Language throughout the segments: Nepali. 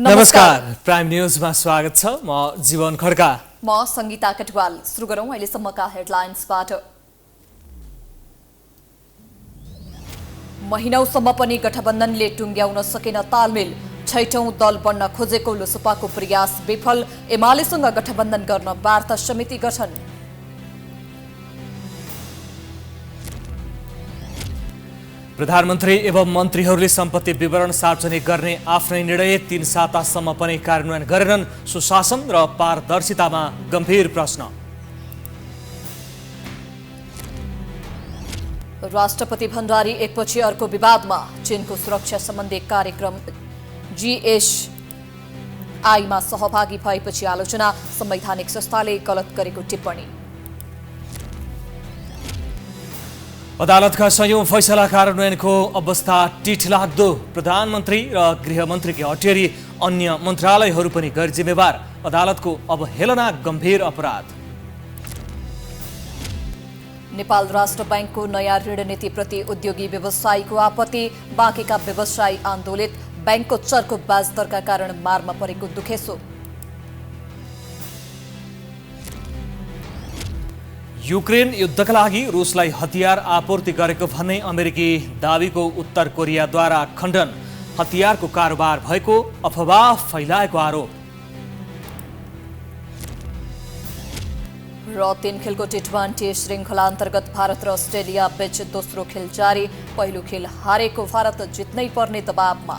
नमस्कार प्राइम न्यूजमा स्वागत छ। म जीवन खड्का। म संगीता कटवाल। सुरु गरौं अहिलेसम्मका हेडलाइन्सबाट। महिनौसम्म पनि गठबन्धनले टुंग्याउन सकेन तालमेल। छैटौं दल बन्न खोजेको लोसपाको प्रयास विफल। एमालेसँग गठबन्धन गर्न वार्ता समिति गठन। प्रधानमन्त्री एवं मन्त्रीहरूले सम्पत्ति विवरण सार्वजनिक गर्ने आफ्नै निर्णय 3 सातासम्म पनि कार्यान्वयन गरेनन्। सुशासन र पारदर्शितामा गम्भीर प्रश्न। राष्ट्रपति भण्डारी एकपछि अर्को विवादमा। चीनको सुरक्षा सम्बन्धी कार्यक्रम जीएसआईमा सहभागी भएपछि आलोचना। संवैधानिक संस्थाले गलत गरेको टिप्पणी। अदालतका संयौं फैसला कार्यान्वयनको अवस्था टिठलाग्दो। प्रधानमन्त्री र गृहमन्त्रीकी अटेरी अन्य मन्त्रालयहरू पनि गैर जिम्मेवार। अदालतको अवहेलना गम्भीर अपराध। नेपाल राष्ट्र बैंकको नयाँ ऋण नीतिप्रति उद्योगी व्यवसायीको आपत्ति। बाँकीका व्यवसायी आन्दोलित। बैंकको चर्को ब्याज दरका कारण मारमा परेको दुखेसो। युक्रेन युद्धका लागि रुसलाई हतियार आपूर्ति गरेको भन्ने अमेरिकी दावीको उत्तर कोरियाद्वारा खण्डन। हतियारको कारोबार भएको अफवाह फैलाएको आरोप। र 3 खेलको टी20 श्रृङ्खला अन्तर्गत भारत र अस्ट्रेलिया बीच दोस्रो खेल जारी। पहिलो खेल हारेको भारत जित्नै पर्ने दबावमा।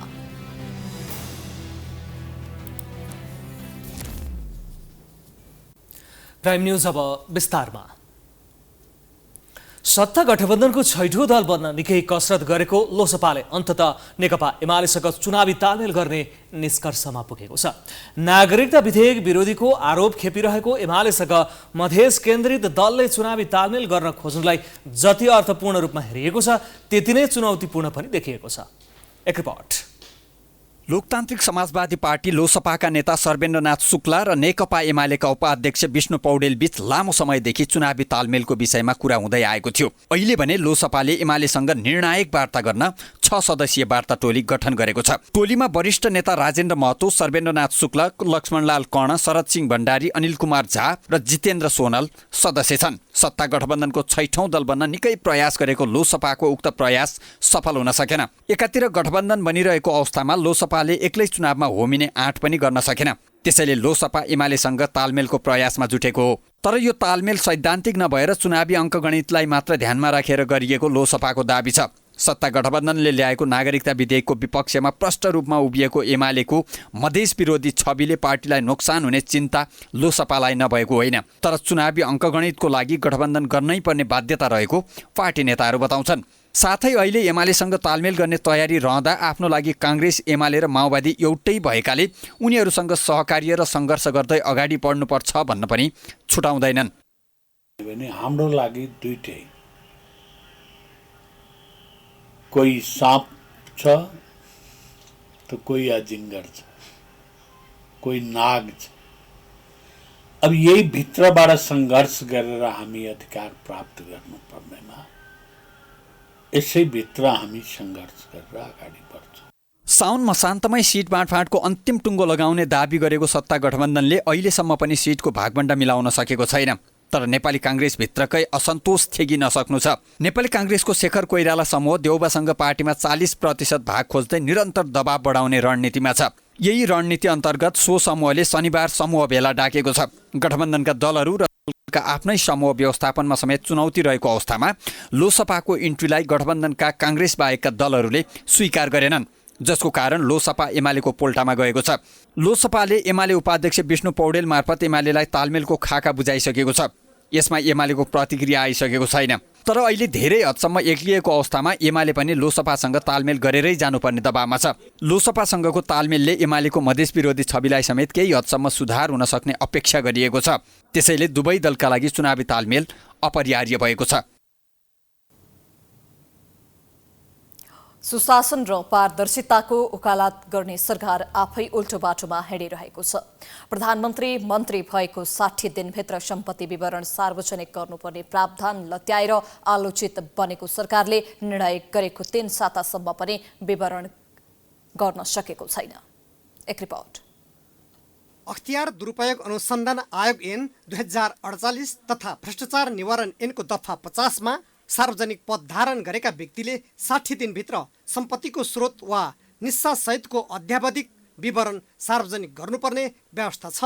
प्राइम न्यूज अब विस्तारमा। सत्ता गठबन्धनको छैठौं दल बन्न निकै कसरत गरेको लोसपाले अन्ततः नेकपा एमालेसँग चुनावी तालमेल गर्ने निष्कर्षमा पुगेको छ। नागरिकता विधेयक विरोधीको आरोप खेपिरहेको एमालेसँग मधेस केन्द्रित दलले चुनावी तालमेल गर्न खोज्नुलाई जति अर्थपूर्ण रूपमा हेरिएको छ त्यति नै चुनौतीपूर्ण पनि देखिएको छ। एक रिपोर्ट। लोकतान्त्रिक समाजवादी पार्टी लोसपाका नेता सर्वेन्द्रनाथ शुक्ला र नेकपा एमालेका उपाध्यक्ष विष्णु पौडेल बीच लामो समयदेखि चुनावी तालमेलको विषयमा कुरा हुँदै आएको थियो। अहिले भने लोसपाले एमालेसँग निर्णायक वार्ता गर्न 6 सदस्यीय वार्ता टोली गठन गरेको छ। टोलीमा वरिष्ठ नेता राजेन्द्र महतो, सर्वेन्द्रनाथ शुक्ला, लक्ष्मणलाल कर्ण, शरद सिंह भण्डारी, अनिल कुमार झा र जितेन्द्र सोनल सदस्य छन्। सत्ता गठबन्धनको छैठौं दल बन्न निकै प्रयास गरेको लोसपाको उक्त प्रयास सफल हुन सकेन। एकातिर गठबन्धन बनिरहेको अवस्थामा लोसपाले एक्लै चुनावमा होमिने आँट पनि गर्न सकेन। त्यसैले लोसपा एमालेसँग तालमेलको प्रयासमा जुटेको हो। तर यो तालमेल सैद्धान्तिक नभएर चुनावी अङ्कगणितलाई मात्र ध्यानमा राखेर गरिएको लोसपाको दाबी छ। सत्ता गठबन्धनले ल्याएको नागरिकता विधेयकको विपक्षमा प्रष्ट रूपमा उभिएको एमालेको मधेस विरोधी छविले पार्टीलाई नोक्सान हुने चिन्ता लोसपालाई नभएको होइन। तर चुनावी अङ्कगणितको लागि गठबन्धन गर्नै पर्ने बाध्यता रहेको पार्टी नेताहरू बताउँछन्। साथै अहिले एमालेसँग तालमेल गर्ने तयारी रहँदा आफ्नो लागि काङ्ग्रेस, एमाले र माओवादी एउटै भएकाले उनीहरूसँग सहकार्य र सङ्घर्ष गर्दै अगाडि बढ्नुपर्छ भन्न पनि छुटाउँदैनन्। हाम्रो लागि दुईटै, कोही साँप छ त कोही अजिङ्गर छ, कोही नाग छ। अब यही भित्रबाट सङ्घर्ष गरेर हामी अधिकार प्राप्त गर्नु पर्दैन। यसै भित्र हामी सङ्घर्ष गरेर अगाडि बढ्छौँ। साउन मसान्तमै सिट बाँडफाँडको अन्तिम टुङ्गो लगाउने दाबी गरेको सत्ता गठबन्धनले अहिलेसम्म पनि सिटको भागबण्डा मिलाउन सकेको छैन। तर नेपाली काङ्ग्रेसभित्रकै असन्तोष थेगी नसक्नु छ। नेपाली काङ्ग्रेसको शेखर कोइराला समूह देउबासँग पार्टीमा 40% भाग खोज्दै निरन्तर दबाव बढाउने रणनीतिमा छ। यही रणनीति अन्तर्गत सो समूहले शनिबार समूह भेला डाकेको छ। गठबन्धनका दलहरू र आफ्नै समूह व्यवस्थापनमा समेत चुनौती रहेको अवस्थामा लोसपाको इन्ट्रीलाई गठबन्धनका काङ्ग्रेस बाहेकका दलहरूले स्वीकार गरेनन्, जसको कारण लोसपा एमालेको पोल्टामा गएको छ। लोसपाले एमाले उपाध्यक्ष विष्णु पौडेल मार्फत एमालेलाई तालमेलको खाका बुझाइसकेको छ। यसमा एमालेको प्रतिक्रिया आइसकेको छैन। तर अहिले धेरै हदसम्म एक्लिएको अवस्थामा एमाले पनि लोसपासँग तालमेल गरेरै जानुपर्ने दबावमा छ। लोसपासँगको तालमेलले एमालेको मधेस विरोधी छविलाई समेत केही हदसम्म सुधार हुन सक्ने अपेक्षा गरिएको छ। त्यसैले दुवै दलका लागि चुनावी तालमेल अपरिहार्य भएको छ। सुशासन र पारदर्शिताको वकालत गर्ने सरकार आफै उल्टो बाटोमा हिँडिरहेको छ। प्रधानमन्त्री मन्त्री भएको 60 दिनभित्र सम्पत्ति विवरण सार्वजनिक गर्नुपर्ने प्रावधान लत्याएर आलोचित बनेको सरकारले निर्णय गरेको 3 सातासम्म पनि विवरण गर्न सकेको छैन। एक रिपोर्ट। अख्तियार दुरुपयोग अनुसन्धान आयोग ऐन 2048 तथा भ्रष्टाचार निवारण ऐनको दफा 50 मा सार्वजनिक पद धारण गरेका व्यक्तिले 60 दिनभित्र सम्पत्तिको स्रोत वा निस्सा सहितको अध्यावधिक विवरण सार्वजनिक गर्नुपर्ने व्यवस्था छ।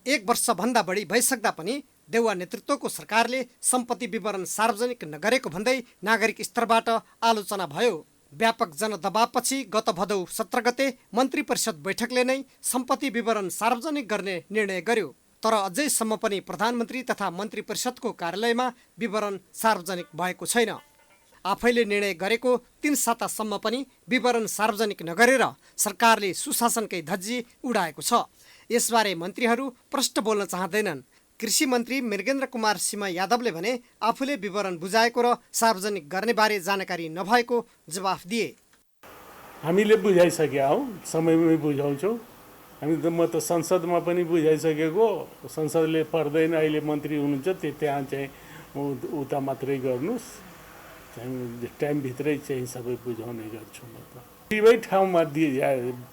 1 वर्षभन्दा बढी भइसक्दा पनि देउवा नेतृत्वको सरकारले सम्पत्ति विवरण सार्वजनिक नगरेको भन्दै नागरिक स्तरबाट आलोचना भयो। व्यापक जनदबावपछि गत भदौ 17 गते मन्त्री परिषद बैठकले नै सम्पत्ति विवरण सार्वजनिक गर्ने निर्णय गर्यो। तर अझैसम्म पनि प्रधानमन्त्री तथा मन्त्री परिषदको कार्यालयमा विवरण सार्वजनिक भएको छैन। आफैले निर्णय गरेको 3 सातासम्म पनि विवरण सार्वजनिक नगरेर सरकारले सुशासनकै धज्जी उडाएको छ। यसबारे मन्त्रीहरू प्रष्ट बोल्न चाहँदैनन्। कृषि मन्त्री मृगेन्द्र कुमार सिंह यादवले भने आफूले विवरण बुझाएको र सार्वजनिक गर्ने बारे जानकारी नभएको जवाफ दिए। हामीले बुझाइसकेका हौ, समयमै बुझाउँछौँ हामी त। म त संसदमा पनि बुझाइसकेको, संसदले पर्दैन, अहिले मन्त्री हुनुहुन्छ त्यहाँ चाहिँ उता मात्रै गर्नुहोस्, टाइमभित्रै चाहिँ सबै बुझाउने गर्छु म त। दुवै ठाउँमा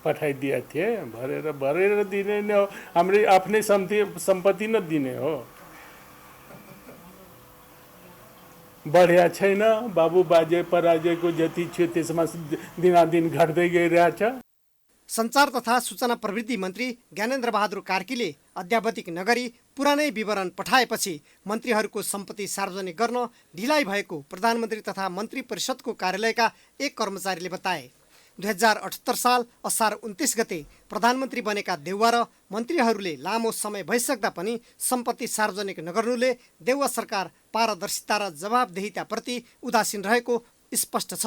पठाइदिएका थिएँ, भरेर दिने नै हो, हाम्रै आफ्नै सम्पत्ति न दिने हो। बढ्या छैन, बाबु बाजे पराजेको जति थियो त्यसमा दिनादिन घट्दै गइरहेछ। सञ्चार तथा सूचना प्रविधि मन्त्री ज्ञानेन्द्र बहादुर कार्कीले अध्यावधिक नगरी पुरानै विवरण पठाएपछि मन्त्रीहरूको सम्पत्ति सार्वजनिक गर्न ढिलाइ भएको प्रधानमन्त्री तथा मन्त्री परिषदको कार्यालयका एक कर्मचारीले बताए। 2078 साल असार 29 गते प्रधानमन्त्री बनेका देउवा र मन्त्रीहरूले लामो समय भइसक्दा पनि सम्पत्ति सार्वजनिक नगर्नुले देउवा सरकार पारदर्शिता र जवाबदेहिताप्रति उदासीन रहेको स्पष्ट छ।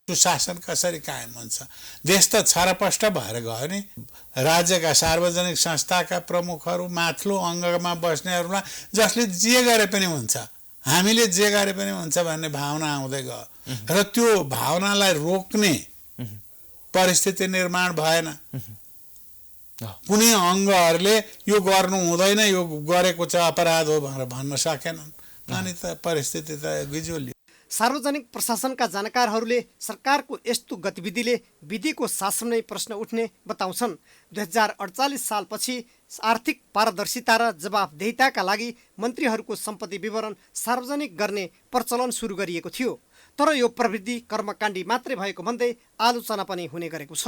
सुशासन कसरी कायम हुन्छ? देश त छरपष्ट भएर गयो नि। राज्यका सार्वजनिक संस्थाका प्रमुखहरू, माथिल्लो अङ्गमा बस्नेहरूलाई जसले जे गरे पनि हुन्छ, हामीले जे गरे पनि हुन्छ भन्ने भावना आउँदै गयो र त्यो भावनालाई रोक्ने परिस्थिति निर्माण भएन। कुनै अङ्गहरूले यो गर्नु हुँदैन, यो गरेको चाहिँ अपराध हो भनेर भन्न सकेनन्। अनि त परिस्थिति त गिजोलियो। सार्वजनिक प्रशासनका जानकारहरूले सरकारको यस्तो गतिविधिले विधिको शासनमै प्रश्न उठ्ने बताउँछन्। 2048 सालपछि आर्थिक पारदर्शिता र जवाबदेहिताका लागि मन्त्रीहरूको सम्पत्ति विवरण सार्वजनिक गर्ने प्रचलन सुरु गरिएको थियो। तर यो प्रवृत्ति कर्मकाण्डी मात्रै भएको भन्दै आलोचना पनि हुने गरेको छ।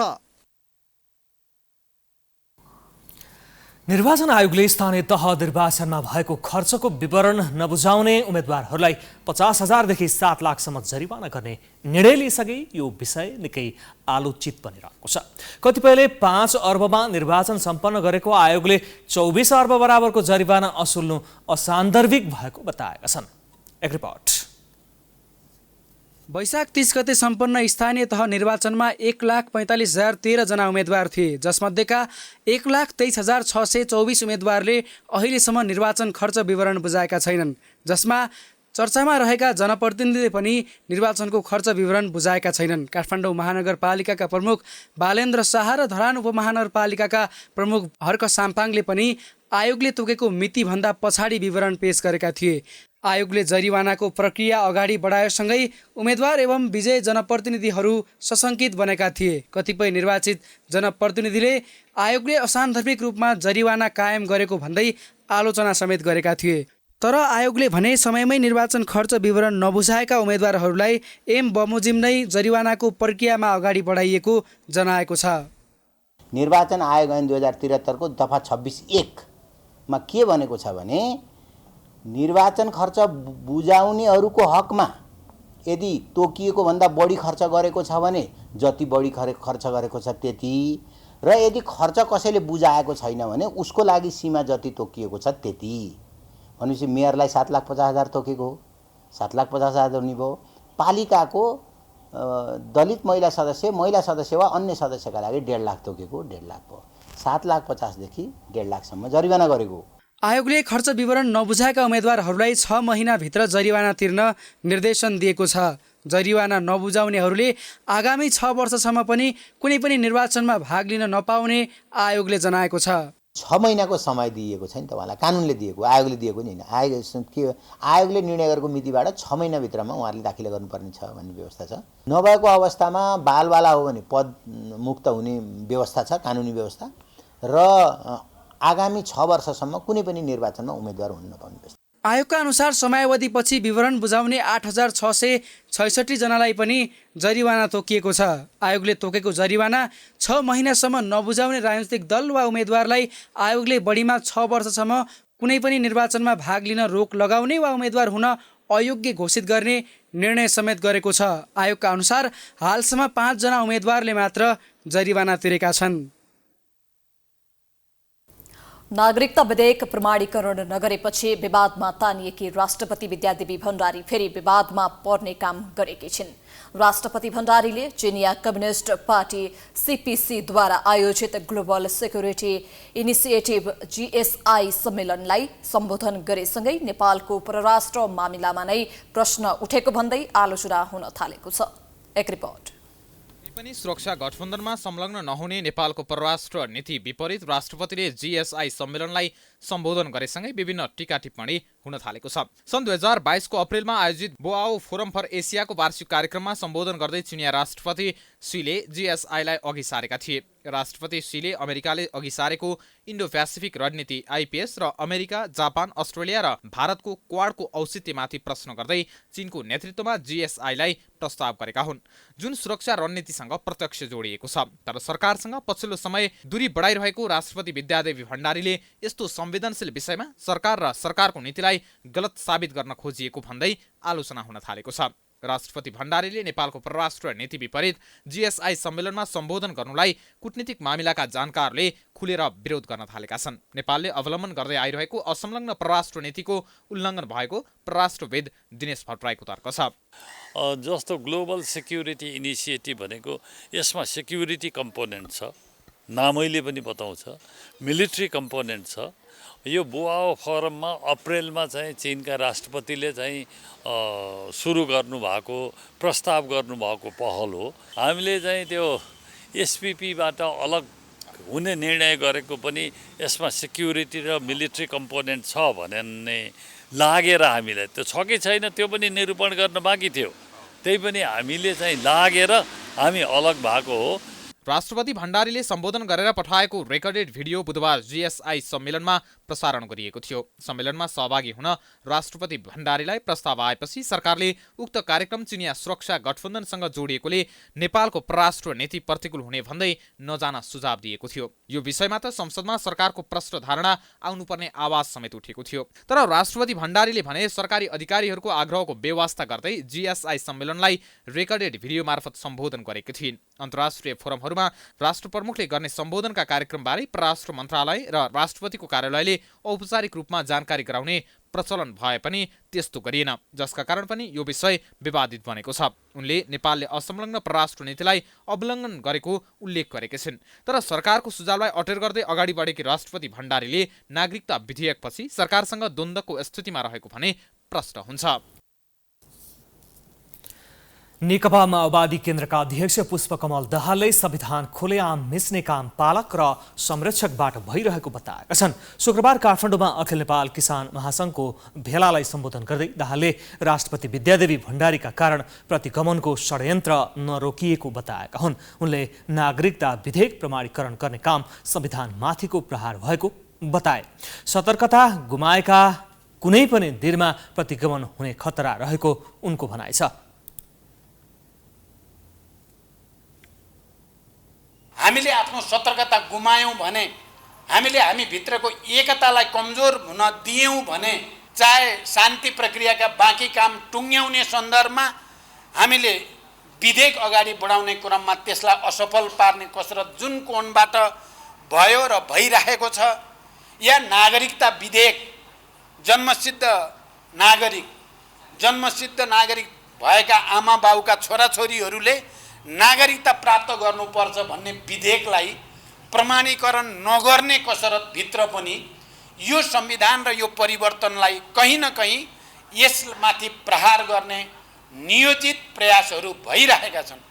निर्वाचन आयोगले स्थानीय तह निर्वाचनमा भएको खर्चको विवरण नबुझाउने उम्मेदवारहरूलाई 50,000 देखि 7 लाखसम्म जरिवाना गर्ने निर्णय लिइसके यो विषय निकै आलोचित बनिरहेको छ। कतिपयले 5 अर्बमा निर्वाचन सम्पन्न गरेको आयोगले 24 अर्ब बराबरको जरिवाना असुल्नु असान्दर्भिक भएको बताएका छन्। एक रिपोर्ट। वैशाख 30 गते सम्पन्न स्थानीय तह निर्वाचनमा 1,45,013 जना उम्मेदवार थिए, जसमध्येका 1,23,624 उम्मेदवारले अहिलेसम्म निर्वाचन खर्च विवरण बुझाएका छैनन्, जसमा चर्चामा रहेका जनप्रतिनिधिले पनि निर्वाचनको खर्च विवरण बुझाएका छैनन्। काठमाडौँ महानगरपालिकाका प्रमुख बालेन्द्र शाह र धरान उपमहानगरपालिकाका प्रमुख हर्क साम्पाङले पनि आयोगले तोकेको मितिभन्दा पछाडि विवरण पेश गरेका थिए। आयोगले जरिवानाको प्रक्रिया अगाडि बढाएसँगै उम्मेदवार एवं विजयी जनप्रतिनिधिहरू सशङ्कित बनेका थिए। कतिपय निर्वाचित जनप्रतिनिधिले आयोगले असान्दर्भिक रूपमा जरिवाना कायम गरेको भन्दै आलोचना समेत गरेका थिए। तर आयोगले भने समयमै निर्वाचन खर्च विवरण नबुझाएका उम्मेदवारहरूलाई एम बमोजिम नै जरिवानाको प्रक्रियामा अगाडि बढाइएको जनाएको छ। निर्वाचन आयोग ऐन 2073 को दफा 26(1) मा के भनेको छ भने निर्वाचन खर्च बुझाउनेहरूको हकमा यदि तोकिएको भन्दा बढी खर्च गरेको छ भने जति बढी खर्च गरेको छ त्यति, र यदि खर्च कसैले बुझाएको छैन भने उसको लागि सीमा जति तोकिएको छ त्यति। भनेपछि मेयरलाई 7,50,000 तोकेको हो, 7,50,000 हुने भयो। पालिकाको दलित महिला सदस्य वा अन्य सदस्यका लागि 1.5 लाख तोकेको 1.5 लाख भयो। 7,50,000 देखि 1.5 लाखसम्म जरिवाना गरेको। आयोगले खर्च विवरण नबुझाएका उम्मेदवारहरूलाई 6 महिनाभित्र जरिवाना तिर्न निर्देशन दिएको छ। जरिवाना नबुझाउनेहरूले आगामी 6 वर्षसम्म पनि कुनै पनि निर्वाचनमा भाग लिन नपाउने आयोगले जनाएको छ। 6 महिनाको समय दिएको छ नि त उहाँलाई, कानुनले दिएको, आयोगले दिएको नि होइन। आयोगले निर्णय गरेको मितिबाट 6 महिनाभित्रमा उहाँहरूले दाखिला गर्नुपर्ने छ भन्ने व्यवस्था छ। नभएको अवस्थामा बालबाला हो भने पद मुक्त हुने व्यवस्था छ, कानुनी व्यवस्था, र आगामी 6 वर्षसम्म कुनै पनि निर्वाचनमा उम्मेदवार हुन नपाउने व्यवस्था। आयोगका अनुसार समयावधिपछि विवरण बुझाउने 8666 जनालाई पनि जरिवाना तोकिएको छ। आयोगले तोकेको जरिवाना 6 महिनासम्म नबुझाउने राजनीतिक दल वा उम्मेदवारलाई आयोगले बढीमा 6 वर्षसम्म कुनै पनि निर्वाचनमा भाग लिन रोक लगाउने वा उम्मेदवार हुन अयोग्य घोषित गर्ने निर्णय समेत गरेको छ। आयोगका अनुसार हालसम्म 5 जना उम्मेदवारले मात्र जरिवाना तिरेका छन्। नागरिकता विधेयक प्रमाणीकरण नगरेपछि विवादमा तानिएकी राष्ट्रपति विद्यादेवी भण्डारी फेरि विवादमा पर्ने काम गरेकी छिन्। राष्ट्रपति भण्डारीले चिनिया कम्युनिस्ट पार्टी सीपीसीद्वारा आयोजित ग्लोबल सेक्युरिटी इनिसिएटिभ जीएसआई सम्मेलनलाई सम्बोधन गरेसँगै नेपालको परराष्ट्र मामिलामा नै प्रश्न उठेको भन्दै आलोचना हुन थालेको छ। एक रिपोर्ट। पनि सुरक्षा गठबन्धनमा संलग्न नहुने नेपालको परराष्ट्र नीति विपरीत राष्ट्रपतिले जीएसआई सम्मेलनलाई सम्बोधन गरेसँगै विभिन्न टीका टिप्पणी हुन थालेको छ। सन् 2022 को अप्रिलमा आयोजित बोआओ फोरम फर एसियाको वार्षिक कार्यक्रममा सम्बोधन गर्दै चिनिया राष्ट्रपति शीले जीएसआईलाई अघि सारेका थिए। राष्ट्रपति शीले अमेरिकाले अघि सारेको इन्डो पेसिफिक रणनीति आइपीएस र अमेरिका, जापान, अस्ट्रेलिया र भारतको क्वाडको औचित्यमाथि प्रश्न गर्दै चीनको नेतृत्वमा जीएसआईलाई प्रस्ताव गरेका हुन्, जुन सुरक्षा रणनीतिसँग प्रत्यक्ष जोडिएको छ। तर सरकारसँग पछिल्लो समय दूरी बढाइरहेको राष्ट्रपति विद्यादेवी भण्डारीले यस्तो संवेदनशील विषयमा सरकार र सरकारको नीतिलाई गलत साबित गर्न खोजिएको भन्दै आलोचना हुन थालेको छ। राष्ट्रपति भण्डारीले नेपालको परराष्ट्र नीति विपरीत जीएसआई सम्मेलनमा सम्बोधन गर्नुलाई कूटनीतिक मामिलाका जानकारले खुलेर विरोध गर्न थालेका छन्। नेपालले अवलम्बन गर्दै आइरहेको असंलग्न परराष्ट्र नीतिको उल्लङ्घन भएको परराष्ट्रविद दिनेश भट्टराईको तर्क छ। जस्तो ग्लोबल सेक्युरिटी इनिसिएटिभ भनेको यसमा सेक्युरिटी कम्पोनेन्ट छ, नामैले पनि बताउँछ, मिलिट्री कम्पोनेन्ट छ। यो बोआओ फोरममा अप्रिलमा चाहिँ चीनका राष्ट्रपतिले चाहिँ सुरु गर्नुभएको प्रस्ताव गर्नुभएको पहल हो। हामीले चाहिँ त्यो एसपीपीबाट अलग हुने निर्णय गरेको पनि यसमा सेक्युरिटी र मिलिट्री कम्पोनेन्ट छ भन्ने लागेर हामीलाई, त्यो छ कि छैन त्यो पनि निरूपण गर्न बाँकी थियो, त्यही पनि हामीले चाहिँ लागेर हामी अलग भएको हो। राष्ट्रपति भण्डारीले सम्बोधन गरेर पठाएको रेकर्डेड भिडियो बुधबार जीएसआई सम्मेलनमा प्रसारण गरिएको थियो। सम्मेलनमा सहभागी हुन राष्ट्रपति भण्डारीलाई प्रस्ताव आएपछि सरकारले उक्त कार्यक्रम चिनिया सुरक्षा गठबन्धनसँग जोडिएकोले नेपालको परराष्ट्र नीति प्रतिकूल हुने भन्दै नजान सुझाव दिएको थियो। यो विषयमा त संसदमा सरकारको प्रष्ट धारणा आउनुपर्ने आवाज समेत उठेको थियो। तर राष्ट्रपति भण्डारीले भने सरकारी अधिकारीहरूको आग्रहको बेवास्ता गर्दै जीएसआई सम्मेलनलाई रेकर्डेड भिडियो मार्फत सम्बोधन गरेकी थिइन्। अन्तर्राष्ट्रिय फोरमहरूमा राष्ट्र प्रमुखले गर्ने सम्बोधनका कार्यक्रमबारे परराष्ट्र मन्त्रालय र राष्ट्रपतिको कार्यालयले औपचारिक रूपमा जानकारी गराउने प्रचलन भए पनि त्यस्तो गरिएन, जसका कारण पनि यो विषय विवादित बनेको छ। उनले नेपालले असंलग्न परराष्ट्र नीतिलाई अवलम्बन गरेको उल्लेख गरेका छिन्। तर सरकारको सुझावलाई अटेर गर्दै अगाडि बढेकी राष्ट्रपति भण्डारीले नागरिकता विधेयकपछि सरकारसँग द्वन्द्वको स्थितिमा रहेको भने प्रश्न हुन्छ। नेकपा माओवादी केन्द्रका अध्यक्ष पुष्पकमल दाहालले संविधान खुलेआम मिच्ने काम पालक र संरक्षकबाट भइरहेको बताएका छन्। शुक्रबार काठमाडौँमा अखिल नेपाल किसान महासङ्घको भेलालाई सम्बोधन गर्दै दाहालले राष्ट्रपति विद्यादेवी भण्डारीका कारण प्रतिगमनको षड्यन्त्र नरोकिएको बताएका हुन्। उनले नागरिकता विधेयक प्रमाणीकरण गर्ने काम संविधानमाथिको प्रहार भएको बताए। सतर्कता गुमाएका कुनै पनि दिनमा प्रतिगमन हुने खतरा रहेको उनको भनाइ छ। हामीले आफ्नो सतर्कता गुमायौँ भने, हामीले हामी भित्रको एकतालाई कमजोर हुन दियौँ भने, चाहे शान्ति प्रक्रियाका बाँकी काम टुङ्ग्याउने सन्दर्भमा हामीले विधेयक अगाडि बढाउने क्रममा त्यसलाई असफल पार्ने कसरत जुन कोणबाट भयो र भइरहेको छ, या नागरिकता विधेयक जन्मसिद्ध नागरिक भएका आमा बाउका छोराछोरीहरूले नागरिकता प्राप्त गर्नुपर्छ भन्ने विधेयकलाई प्रमाणीकरण नगर्ने कसरत भित्र पनि यो संविधान र यो परिवर्तनलाई कहीँ न कहीँ यसमाथि प्रहार गर्ने नियोजित प्रयासहरू भइरहेका छन्।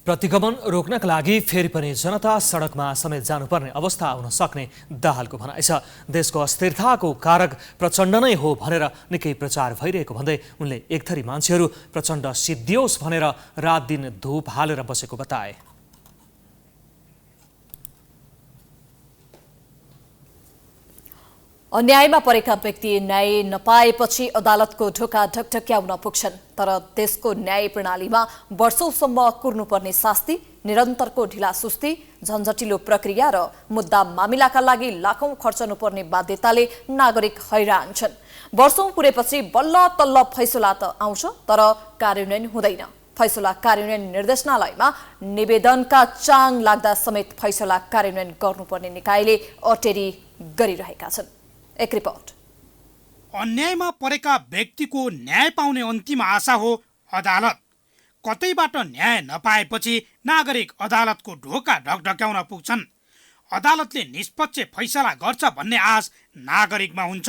प्रतिगमन रोक्नका लागि फेरि पनि जनता सडकमा समेत जानुपर्ने अवस्था आउन सक्ने दाहालको भनाइ छ। देशको अस्थिरताको कारक प्रचण्ड नै हो भनेर निकै प्रचार भइरहेको भन्दै उनले एकथरी मान्छेहरू प्रचण्ड सिद्धियोस् भनेर रात दिन धूप हालेर बसेको बताए। अन्यायमा परेका व्यक्ति न्याय नपाएपछि अदालतको ढोका ढकढक्याउन पुग्छन्, तर देशको न्याय प्रणालीमा वर्षौंसम्म कुर्नुपर्ने शास्ति, निरन्तरको ढिलासुस्ती, झन्झटिलो प्रक्रिया र मुद्दा मामिलाका लागि लाखौं खर्चनुपर्ने बाध्यताले नागरिक हैरान छन्। वर्षौं पुरेपछि बल्ल तल्ल फैसला त आउँछ, तर कार्यान्वयन हुँदैन। फैसला कार्यान्वयन निर्देशनालयमा निवेदनका चाङ लाग्दा समेत फैसला कार्यान्वयन गर्नुपर्ने निकायले अटेरी गरिरहेका छन्। एक रिपोर्ट। अन्यायमा परेका व्यक्तिको न्याय पाउने अन्तिम आशा हो अदालत। कतैबाट न्याय नपाएपछि नागरिक अदालतको ढोका ढकढक्याउन पुग्छन्। अदालतले निष्पक्ष फैसला गर्छ भन्ने आश नागरिकमा हुन्छ।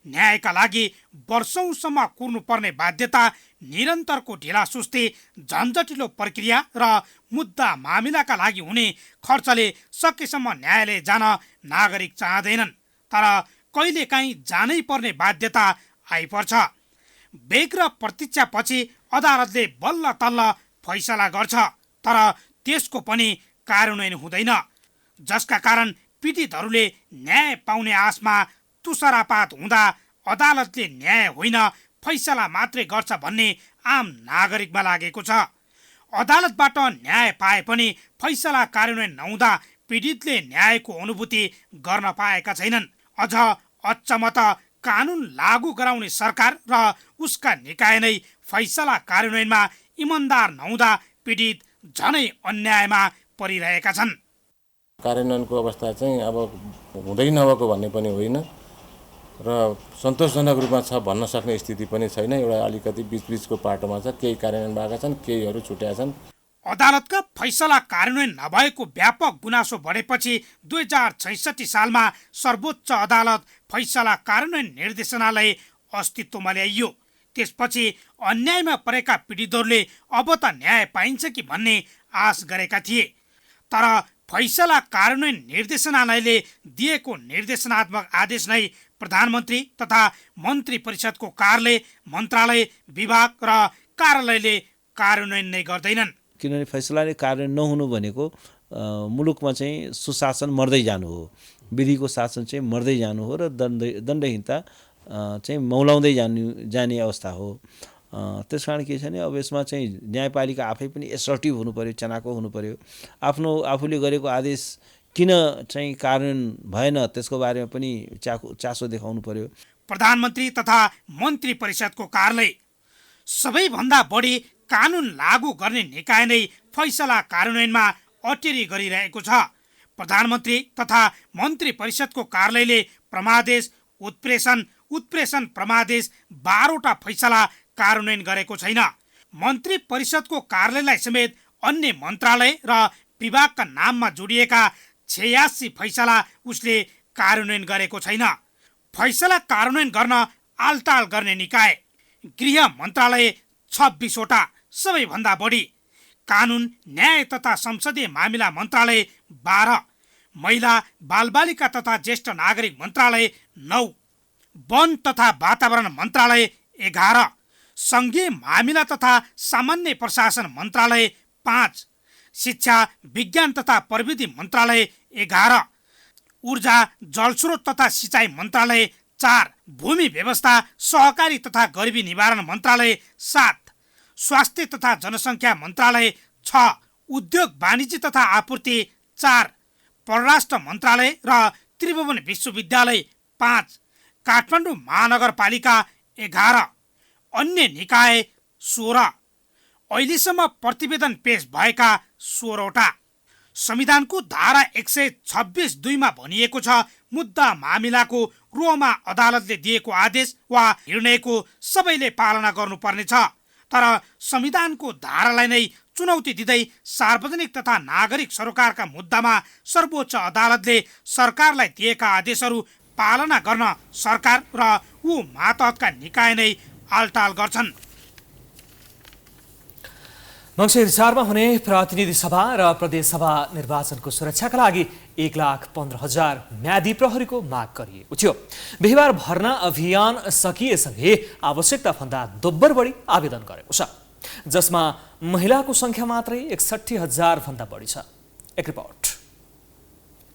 न्यायका लागि वर्षौंसम्म कुर्नुपर्ने बाध्यता, निरन्तरको ढिलासुस्ती, झन्झटिलो प्रक्रिया र मुद्दा मामिलाका लागि हुने खर्चले सकेसम्म न्यायालय जान नागरिक चाहँदैनन्, तर कहिलेकाहीँ जानै पर्ने बाध्यता आइपर्छ। बेग र प्रतीक्षापछि अदालतले बल्ल तल्ल फैसला गर्छ, तर त्यसको पनि कार्यान्वयन हुँदैन, जसका कारण पीडितहरूले न्याय पाउने आशमा तुषारापात हुँदा अदालतले न्याय होइन फैसला मात्रै गर्छ भन्ने आम नागरिकमा लागेको छ। अदालतबाट न्याय पाए पनि फैसला कार्यान्वयन नहुँदा पीडितले न्यायको अनुभूति गर्न पाएका छैनन्। अझ अचम्म त कानुन लागू गराउने सरकार र उसका निकाय नै फैसला कार्यान्वयनमा इमानदार नहुँदा पीडित झनै अन्यायमा परिरहेका छन्। कार्यान्वयनको अवस्था चाहिँ अब हुँदै नभएको भन्ने पनि होइन र सन्तोषजनक रूपमा छ भन्न सक्ने स्थिति पनि छैन। एउटा अलिकति बीचको पाटोमा छ, केही कार्यान्वयन भएका छन्, केहीहरू छुटेका छन्। अदालतका फैसला कार्यान्वयन नभएको व्यापक गुनासो बढेपछि 2066 सालमा सर्वोच्च अदालत फैसला कार्यान्वयन निर्देशनालय अस्तित्वमा ल्याइयो। त्यसपछि अन्यायमा परेका पीडितहरूले अब त न्याय पाइन्छ कि भन्ने आश गरेका थिए, तर फैसला कार्यान्वयन निर्देशनालयले दिएको निर्देशनात्मक आदेश नै प्रधानमन्त्री तथा मन्त्री परिषदको कार्यालय, मन्त्रालय, विभाग र कार्यालयले कार्यान्वयन नै गर्दैनन्। किनभने फैसलाले कार्यान्वयन नहुनु भनेको मुलुकमा चाहिँ सुशासन मर्दै जानु हो, विधिको शासन चाहिँ मर्दै जानु हो र दण्डहीनता चाहिँ मौलाउँदै जाने अवस्था हो। त्यसकारण के छ भने अब यसमा चाहिँ न्यायपालिका आफै पनि एसर्टिभ हुनु पर्यो, चनाको हुनु पर्यो। आफूले गरेको आदेश किन चाहिँ कार्यान्वयन भएन त्यसको बारेमा पनि चासो देखाउनु पर्यो। प्रधानमन्त्री तथा मन्त्री परिषदको कार्यालय, सबैभन्दा बढी कानुन लागू गर्ने निकाय नै फैसला कार्यान्वयनमा अटेरी गरिरहेको छ। प्रधानमन्त्री तथा मन्त्री परिषदको कार्यालयले प्रमादेश, उत्प्रेषण प्रमादेश 12वटा फैसला कार्यान्वयन गरेको छैन। मन्त्री परिषदको कार्यालयलाई समेत अन्य मन्त्रालय र विभागका नाममा जोडिएका 86 फैसला उसले कार्यान्वयन गरेको छैन। फैसला कार्यान्वयन गर्न आलटाल गर्ने निकाय गृह मन्त्रालय 26वटा, सबैभन्दा बढी। कानुन, न्याय तथा संसदीय मामिला मन्त्रालय 12, महिला बालबालिका तथा ज्येष्ठ नागरिक मन्त्रालय 9, वन तथा वातावरण मन्त्रालय 11, सङ्घीय मामिला तथा सामान्य प्रशासन मन्त्रालय 5, शिक्षा, विज्ञान तथा प्रविधि मन्त्रालय 11, ऊर्जा, जलस्रोत तथा सिँचाइ मन्त्रालय 4, भूमि व्यवस्था, सहकारी तथा गरिबी निवारण मन्त्रालय 7, स्वास्थ्य तथा जनसङ्ख्या मन्त्रालय 6, उद्योग वाणिज्य तथा आपूर्ति 4, परराष्ट्र मन्त्रालय र त्रिभुवन विश्वविद्यालय 5, काठमाडौँ महानगरपालिका 11, अन्य निकाय 16, अहिलेसम्म प्रतिवेदन पेश भएका 16वटा। संविधानको धारा 126(2) मा भनिएको छ, मुद्दा मामिलाको रोमा अदालतले दिएको आदेश वा निर्णयको सबैले पालना गर्नुपर्नेछ। तर संविधानको धारालाई नै चुनौती दिँदै सार्वजनिक तथा नागरिक सरोकारका मुद्दामा सर्वोच्च अदालतले सरकारलाई दिएका आदेशहरू पालना गर्न सरकार र ऊ मातहतका निकाय नै आलटाल गर्छन्। मङ्सिर 4 मा हुने प्रतिनिधि सभा र प्रदेश सभा निर्वाचनको सुरक्षाका लागि 1,15,000 म्यादी प्रहरीको माग गरिएको थियो। बिहिबार भर्ना अभियान सकिएसँगै आवश्यकताभन्दा दोब्बर बढी आवेदन गरेको छ, जसमा महिलाको सङ्ख्या मात्रै 61,000 भन्दा बढी छ। एक रिपोर्ट।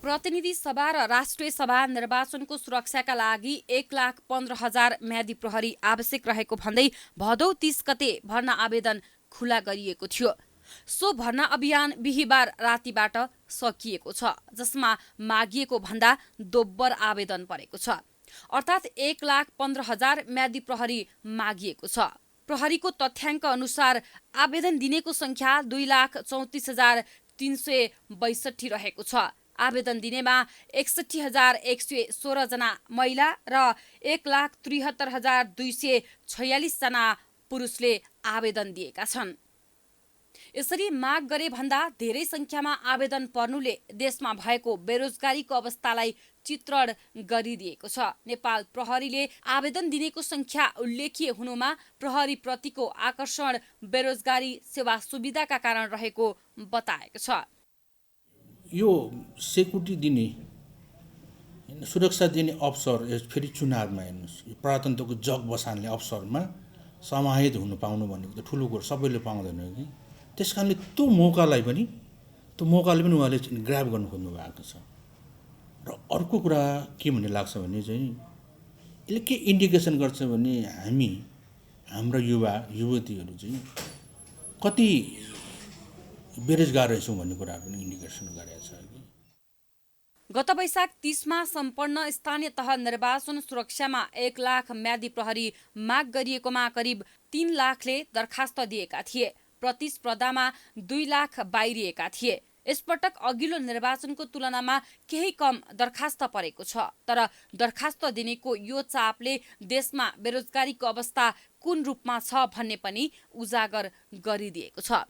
प्रतिनिधि सभा र राष्ट्रिय सभा निर्वाचनको सुरक्षाका लागि 1,15,000 म्यादी प्रहरी आवश्यक रहेको भन्दै भदौ 30 गते भर्ना आवेदन खुला गरिएको थियो। सो भर्ना अभियान बिहिबार रातिबाट सकिएको छ, जसमा मागिएको भन्दा दोब्बर आवेदन परेको छ। अर्थात् 1,15,000 म्यादी प्रहरी मागिएको छ। प्रहरीको तथ्याङ्क अनुसार आवेदन दिनेको सङ्ख्या 2,34,362 रहेको छ। आवेदन दिनेमा 61,116 जना महिला र 1,73,246 जना पुरुषले आवेदन दिएका छन्। यसरी माग गरे भन्दा धेरै सङ्ख्यामा आवेदन पर्नुले देशमा भएको बेरोजगारीको अवस्थालाई चित्रण गरिदिएको छ। नेपाल प्रहरीले आवेदन दिनेको सङ्ख्या उल्लेखीय हुनुमा प्रहरी प्रतिको आकर्षण बेरोजगारी सेवा सुविधाका कारण रहेको बताएको छ। यो सेक्युरिटी दिने सुरक्षा दिने अवसर फेरि चुनावमा हेर्नुहोस्, प्रजातन्त्रको जग बसाल्ने अवसरमा समाहित हुनु पाउनु भनेको त ठुलो कुरो, सबैले पाउँदैन कि। त्यस कारणले त्यो मौकाले पनि उहाँले ग्राब गर्नु खोज्नु भएको छ। र अर्को कुरा के भन्ने लाग्छ भने चाहिँ यसले के इन्डिकेसन गर्छ भने हाम्रा युवतीहरू चाहिँ कति बेरोजगार रहेछौँ भन्ने कुरा पनि इन्डिकेसन गरेको छ। गत वैशाख 30 मा सम्पन्न स्थानीय तह निर्वाचन सुरक्षामा 1 लाख म्यादी प्रहरी माग गरिएकोमा करिब 3 लाखले दरखास्त दिएका थिए। प्रतिस्पर्धामा 2 लाख बाहिरिएका थिए। यसपटक अघिल्लो निर्वाचनको तुलनामा केही कम दरखास्त परेको छ, तर दरखास्त दिनेको यो चापले देशमा बेरोजगारीको अवस्था कुन रूपमा छ भन्ने पनि उजागर गरिदिएको छ।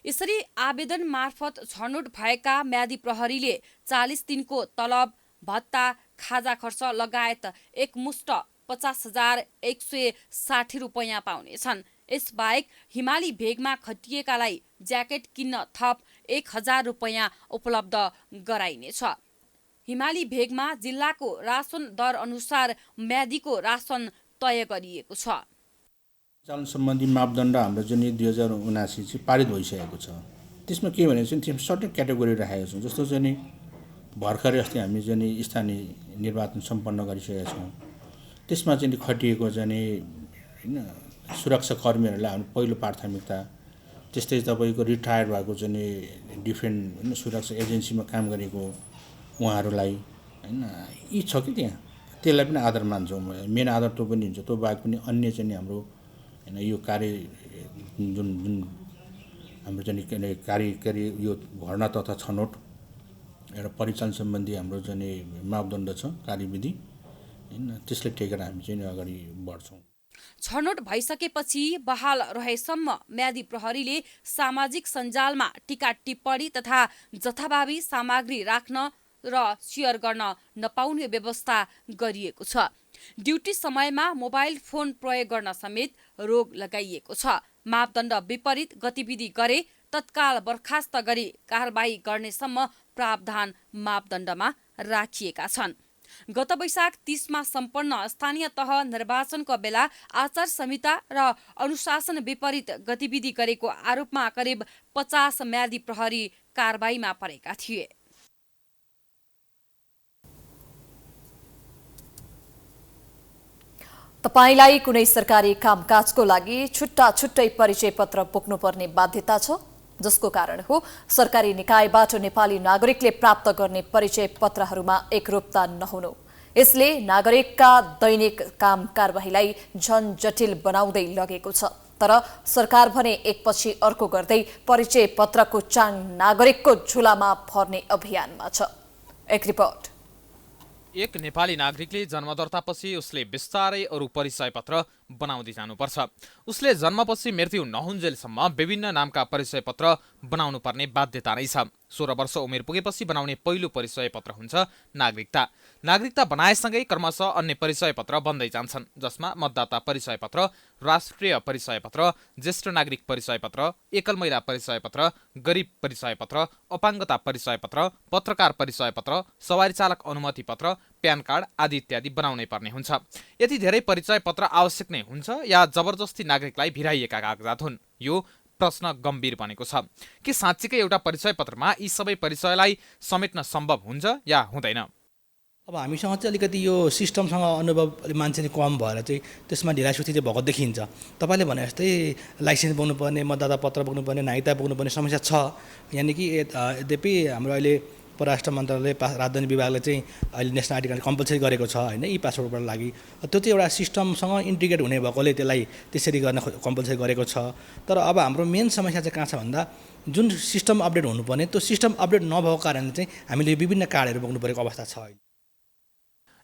यसरी आवेदन मार्फत छनौट भएका म्यादी प्रहरीले 40 दिनको तलब, भत्ता, खाजा खर्च लगायत एकमुष्ट 50,160 रुपैयाँ पाउनेछन्। यसबाहेक हिमाली भेगमा खटिएकालाई ज्याकेट किन्न थप 1,000 रुपैयाँ उपलब्ध गराइनेछ। हिमाली भेगमा जिल्लाको रासन दर अनुसार म्यादीको रासन तय गरिएको छ। चालन सम्बन्धी मापदण्ड हाम्रो जुन 2079 चाहिँ पारित भइसकेको छ। त्यसमा के भने चाहिँ त्यसमा सर्टेन क्याटेगोरी राखेको छौँ। जस्तो चाहिँ भर्खरै अस्ति हामी चाहिँ स्थानीय निर्वाचन सम्पन्न गरिसकेका छौँ। त्यसमा चाहिँ खटिएको चाहिँ होइन सुरक्षाकर्मीहरूलाई हाम्रो पहिलो प्राथमिकता, त्यस्तै तपाईँको रिटायर्ड भएको चाहिँ डिफेन्स होइन सुरक्षा एजेन्सीमा काम गरेको उहाँहरूलाई होइन यी छ कि त्यहाँ, त्यसलाई पनि आधार मान्छौँ। मेन आधार त्यो पनि हुन्छ। त्यो बाहेक पनि अन्य चाहिँ हाम्रो होइन यो कार्य जुन हाम्रो चाहिँ कार्य यो भर्ना तथा छनौट एउटा परिचालन सम्बन्धी हाम्रो चाहिँ मापदण्ड छ, कार्यविधि होइन, त्यसले टेकेर हामी चाहिँ अगाडि बढ्छौँ। छनौट भइसकेपछि बहाल रहेसम्म म्यादी प्रहरीले सामाजिक सञ्जालमा टीका टिप्पणी तथा जथाभावी सामग्री राख्न र सेयर गर्न नपाउने व्यवस्था गरिएको छ। ड्युटी समयमा मोबाइल फोन प्रयोग गर्न समेत रोक लगाइएको छ। मापदण्ड विपरीत गतिविधि गरे तत्काल बर्खास्त गरी कारबाही गर्नेसम्म प्रावधान मापदण्डमा राखिएका छन्। गत वैशाख 30 मा सम्पन्न स्थानीय तह निर्वाचनको बेला आचार संहिता र अनुशासन विपरीत गतिविधि गरेको आरोपमा करिब 50 म्यादी प्रहरी कारबाहीमा परेका थिए। तपाईलाई कुनै सरकारी कामकाजको लागि छुट्टै परिचय पत्र बोक्नुपर्ने बाध्यता छ, जसको कारण हो सरकारी निकायबाट नेपाली नागरिकले प्राप्त गर्ने परिचय पत्रहरूमा एकरूपता नहुनु। यसले नागरिकका दैनिक काम कारबाहीलाई झन जटिल बनाउँदै लगेको छ। तर सरकार भने एकपछि अर्को गर्दै परिचय पत्रको चाङ नागरिकको झुलामा भर्ने अभियानमा छ। एक रिपोर्ट। एक नेपाली नागरिकले जन्मदर्तापछि उसले बिस्तारै अरू परिचय पत्र बनाउँदै जानुपर्छ। उसले जन्मपछि मृत्यु नहुन्जेलसम्म विभिन्न नामका परिचय पत्र बनाउनु पर्ने बाध्यता नै छ। 16 वर्ष उमेर पुगेपछि बनाउने पहिलो परिचय पत्र हुन्छ नागरिकता। नागरिकता बनाएसँगै क्रमशः अन्य परिचय पत्र बन्दै जान्छन्, जसमा मतदाता परिचय पत्र, राष्ट्रिय परिचय पत्र, ज्येष्ठ नागरिक परिचय पत्र, एकल महिला परिचय पत्र, गरिब परिचय पत्र, अपाङ्गता परिचय पत्र, पत्रकार परिचय पत्र, सवारी चालक अनुमति पत्र, प्यान कार्ड आदि इत्यादि बनाउनै पर्ने हुन्छ। यति धेरै परिचय पत्र आवश्यक नै हुन्छ या जबरजस्ती नागरिकलाई भिराइएका कागजात हुन्? यो प्रश्न गम्भीर बनेको छ। के साँच्चीकै एउटा परिचय पत्रमा यी सबै परिचयलाई समेट्न सम्भव हुन्छ या हुँदैन? अब हामीसँग चाहिँ अलिकति यो सिस्टमसँग अनुभव मान्छेले कम भएर चाहिँ त्यसमा ढिलासुस्ती चाहिँ भएको देखिन्छ। तपाईँले भने जस्तै लाइसेन्स बोक्नुपर्ने, मतदाता पत्र बोक्नुपर्ने, नागरिकता बोक्नुपर्ने समस्या छ। यानि कि यद्यपि हाम्रो अहिले परराष्ट्र मन्त्रालय राजधानी विभागले चाहिँ अहिले नेसनल आइडी कार्ड कम्पलसरी गरेको छ होइन, ई पासपोर्टबाट लागि। त्यो चाहिँ एउटा सिस्टमसँग इन्टिग्रेट हुने भएकोले त्यसलाई त्यसरी गर्न कम्पलसरी गरेको छ। तर अब हाम्रो मेन समस्या चाहिँ कहाँ छ भन्दा जुन सिस्टम अपडेट हुनुपर्ने त्यो सिस्टम अपडेट नभएको कारणले चाहिँ हामीले विभिन्न कार्डहरू बोक्नु परेको अवस्था छ।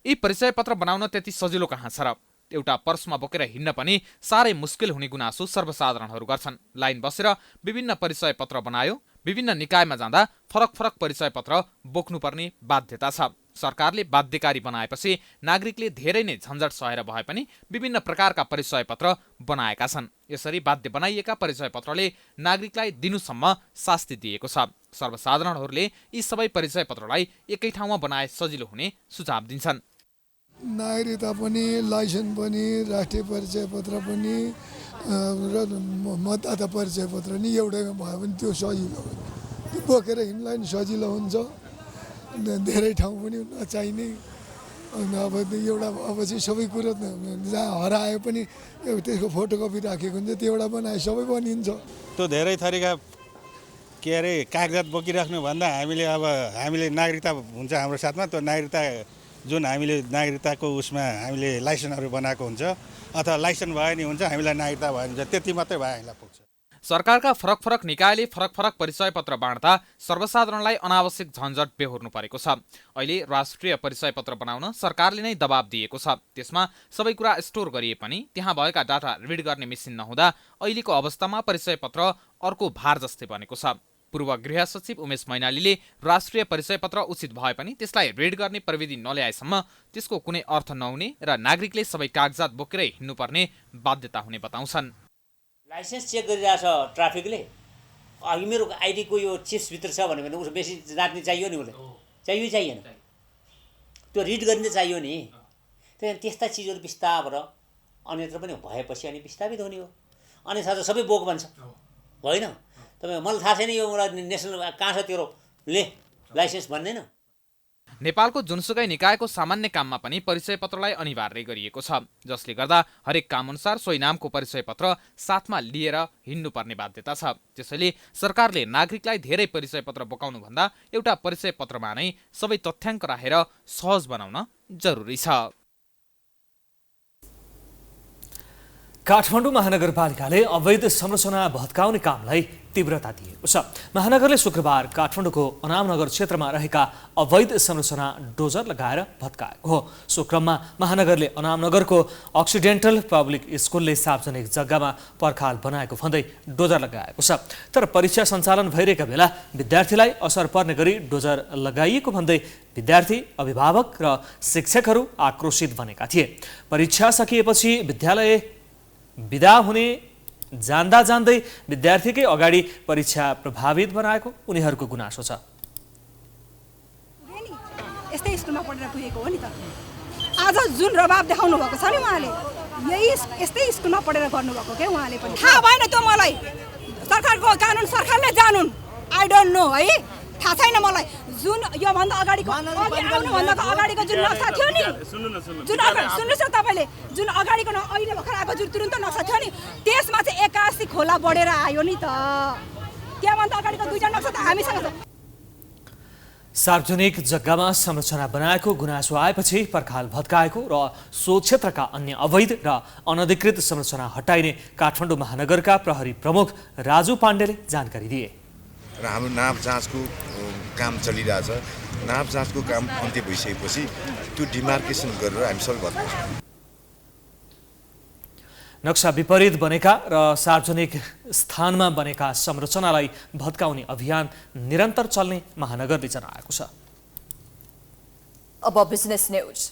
यी परिचय पत्र बनाउन त्यति सजिलो कहाँ छ र? एउटा पर्समा बोकेर हिँड्न पनि साह्रै मुस्किल हुने गुनासो सर्वसाधारणहरू गर्छन्। लाइन बसेर विभिन्न परिचय पत्र बनायो, विभिन्न निकायमा जाँदा फरक फरक परिचय पत्र बोक्नुपर्ने बाध्यता छ। सरकारले बाध्यकारी बनाएपछि नागरिकले धेरै नै झन्झट सहेर भए पनि विभिन्न प्रकारका परिचय पत्र बनाएका छन्। यसरी बाध्य बनाइएका परिचय पत्रले नागरिकलाई दिनुसम्म शास्ति दिएको छ। सर्वसाधारणहरूले यी सबै परिचय पत्रलाई एकै ठाउँमा बनाए सजिलो हुने सुझाव दिन्छन्। नागरिकता पनि, लाइसेन्स पनि, राष्ट्रिय परिचय पत्र पनि र मतदाता परिचय पत्र नि एउटैमा भयो भने त्यो सजिलो हो। त्यो बोकेर हिँड्नलाई नि सजिलो हुन्छ, धेरै ठाउँ पनि नचाहिने। अब एउटा अब चाहिँ सबै कुरो जहाँ हरायो पनि त्यसको फोटोकपी राखेको हुन्छ, त्यो एउटा बनाए सबै बनिन्छ। त्यो धेरै थरीका के अरे कागजात बोकिराख्नु भन्दा हामीले नागरिकता हुन्छ हाम्रो साथमा, त्यो नागरिकता जुन हामीले नागरिकताको उसमा हामीले लाइसेन्सहरू बनाएको हुन्छ अथवा लाइसेन्स भयो नि हुन्छ, हामीलाई नागरिकता भयो नि हुन्छ, त्यति मात्रै भयो हामीलाई पुग्छ। सरकारका फरक फरक निकायले फरक फरक परिचय पत्र बाँड्दा सर्वसाधारणलाई अनावश्यक झन्झट बेहोर्नु परेको छ। अहिले राष्ट्रिय परिचय पत्र बनाउन सरकारले नै दबाब दिएको छ। त्यसमा सबै कुरा स्टोर गरिए पनि त्यहाँ भएका डाटा रिड गर्ने मेसिन नहुँदा अहिलेको अवस्थामा परिचय पत्र अर्को भार जस्तै बनेको छ। पूर्व गृह सचिव उमेश मैनालीले राष्ट्रिय परिचय पत्र उचित भए पनि त्यसलाई रिड गर्ने प्रविधि नल्याएसम्म त्यसको कुनै अर्थ नहुने र नागरिकले सबै कागजात बोकेरै हिँड्नुपर्ने बाध्यता हुने बताउँछन्। लाइसेन्स चेक गरिरहेछ ट्राफिकले, अघि मेरो आइडीको यो चिप्सभित्र छ भने उसो बेसी जाँच्ने चाहियो नि, उसले चाहिएन, त्यो रिड गर्ने चाहियो नि। त्यस्ता चिजहरू बिस्तार अन्यत्र पनि भएपछि अनि विस्थापित हुने हो। अनि साथ सबै बोक भन्छ होइन, तपाईँ मलाई थाहा छैन यो एउटा नेसनल कहाँ छ तेरो ले लाइसेन्स भन्दैन। नेपालको जुनसुकै निकायको सामान्य काममा पनि परिचय पत्रलाई अनिवार्य गरिएको छ, जसले गर्दा हरेक कामअनुसार सोही नामको परिचय पत्र साथमा लिएर हिँड्नुपर्ने बाध्यता छ। त्यसैले सरकारले नागरिकलाई धेरै परिचय पत्र बोकाउनुभन्दा एउटा परिचय पत्रमा नै सबै तथ्याङ्क राखेर सहज बनाउन जरुरी छ। काठमाडौँ महानगरपालिकाले अवैध संरचना भत्काउने कामलाई तीव्रता दिएको छ। महानगरले शुक्रबार काठमाडौँको अनामनगर क्षेत्रमा रहेका अवैध संरचना डोजर लगाएर भत्काएको हो। सो क्रममा महानगरले अनामनगरको अक्सिडेन्टल पब्लिक स्कुलले सार्वजनिक जग्गामा पर्खाल बनाएको भन्दै डोजर लगाएको छ। तर परीक्षा सञ्चालन भइरहेका बेला विद्यार्थीलाई असर पर्ने गरी डोजर लगाइएको भन्दै विद्यार्थी, अभिभावक र शिक्षकहरू आक्रोशित बनेका थिए। परीक्षा सकिएपछि विद्यालय बिदा हुने जान्दा जान्दै विद्यार्थीकै अगाडि परीक्षा प्रभावित बनाएको उनीहरूको गुनासो छ। यस्तै स्कुलमा पढेर पुगेको हो नि त। आज जुन रबाब देखाउनु भएको छ नि उहाँले, यही यस्तै स्कुलमा पढेर गर्नुभएको के उहाँले पनि थाहा भएन। त्यो मलाई सरकारको कानुन सरकारले जानुन्, आई डोन्ट नो है, थाहा छैन मलाई। जुन योभन्दा अगाडिको अगाडिको जुन नक्सा थियो नि, जुन सुन्नुहोस् न तपाईँले, जुन अगाडिको अहिले भर्खर आएको जुन तुरुन्त नक्सा थियो नि, त्यसमा चाहिँ 81 खोला बढेर आयो नि त। त्यहाँभन्दा अगाडिको दुईटा नक्सा त हामीसँग छ। सार्वजनिक जग्गामा संरचना बनाएको गुनासो आएपछि पर्खाल भत्काएको र सो क्षेत्रका अन्य अवैध र अनधिकृत संरचना हटाइने काठमाडौँ महानगरका प्रहरी प्रमुख राजु पाण्डेले जानकारी दिए। र हाम्रो नाप जाँचको काम चलिरहेछ। नाप जाँचको काम अन्त्य भइसकेपछि त्यो डिमार्केसन गरेर हामी सबै भत्काउँछौँ। नक्सा विपरीत बनेका र सार्वजनिक स्थानमा बनेका संरचनालाई भत्काउने अभियान निरन्तर चल्ने महानगरले जनाएको छ। अब बिजनेस न्यूज।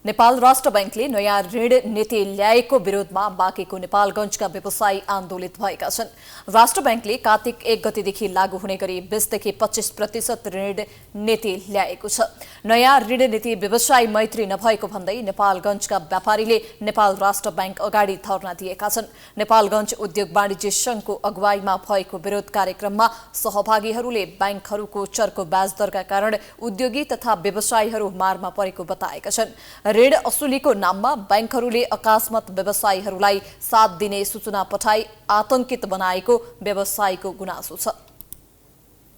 नेपाल राष्ट्र बैंकले नयाँ ऋण नीति ल्याएको विरोधमा बाँकेको नेपालगञ्जका व्यवसायी आन्दोलित भएका छन्। राष्ट्र बैंकले कार्तिक 1 गतेदेखि लागू हुने गरी 20 देखि 25% ऋण नीति ल्याएको छ। नयाँ ऋण नीति व्यवसायी मैत्री नभएको भन्दै नेपालगञ्जका व्यापारीले नेपाल राष्ट्र बैंक अगाडि धरना दिएका छन्। नेपालगञ्ज उद्योग वाणिज्य संघको अगुवाईमा भएको विरोध कार्यक्रममा सहभागीहरूले बैंकहरूको चर्को ब्याज दरका कारण उद्योगी तथा व्यवसायीहरू मारमा परेको बताएका छन्। ऋण असुलीको नाममा बैंकहरूले अकस्मात व्यवसायीहरूलाई साथ दिने सूचना पठाई आतंकित बनाएको व्यवसायीको गुनासो छ।